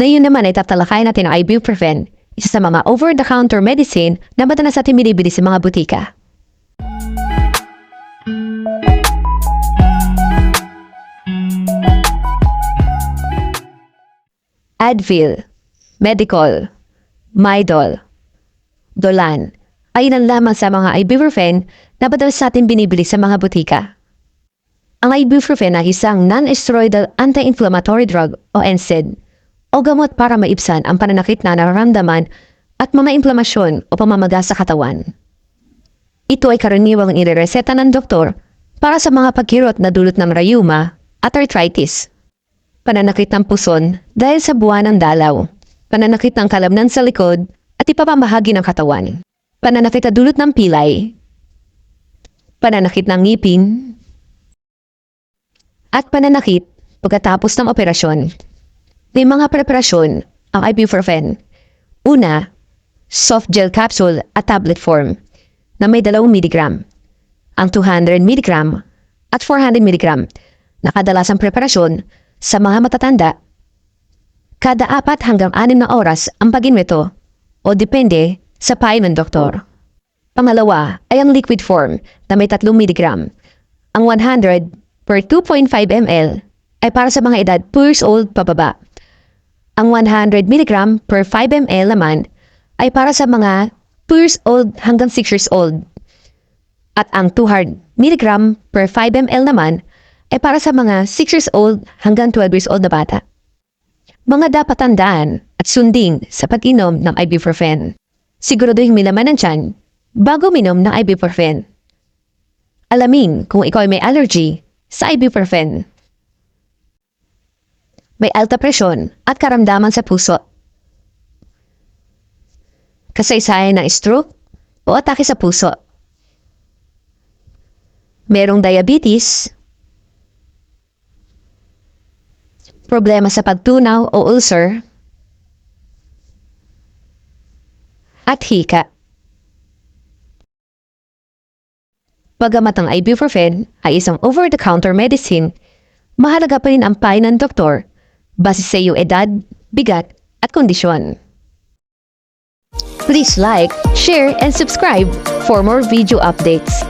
Ngayon naman ay tatalakayin natin ang ibuprofen, isa sa mga over-the-counter medicine na madalas natin binibili sa mga butika. Advil, Medicol, Midol, Dolan ay ilan lamang sa mga ibuprofen na madalas natin binibili sa mga butika. Ang ibuprofen ay isang non-steroidal anti-inflammatory drug o NSAID o gamot para maibsan ang pananakit na nararamdaman at mga inflamasyon o pamamaga sa katawan. Ito ay karaniwang inireseta ng doktor para sa mga pagkirot na dulot ng rayuma at arthritis, pananakit ng puson dahil sa buwan ng dalaw, pananakit ng kalamnan sa likod at ipapamahagi ng katawan, pananakit na dulot ng pilay, pananakit ng ngipin, at pananakit pagkatapos ng operasyon. May mga preparasyon ang ibuprofen. Una, soft gel capsule at tablet form na may 2 mg, ang 200 mg at 400 mg na kadalasang preparasyon sa mga matatanda. Kada 4 hanggang 6 na oras ang pag-inom nito o depende sa payo ng doktor. Pangalawa ay ang liquid form na may 3 mg. Ang 100 per 2.5 ml ay para sa mga edad 2 years old pababa. Ang 100 mg per 5 ml naman ay para sa mga 2 years old hanggang 6 years old. At ang 200 mg per 5 ml naman ay para sa mga 6 years old hanggang 12 years old na bata. Mga dapat tandaan at sundin sa pag-inom ng ibuprofen. Siguraduhin may laman ng tiyan bago minom ng ibuprofen. Alamin kung ikaw ay may allergy sa ibuprofen. May alta presyon at karamdaman sa puso. Kasaysayan ng stroke o atake sa puso. Merong diabetes, problema sa pagtunaw o ulcer, at hika. Bagamat ang ibuprofen ay isang over-the-counter medicine, mahalaga pa rin ang payo ng doktor base sa iyong edad, bigat, at kondisyon. Please like, share, and subscribe for more video updates.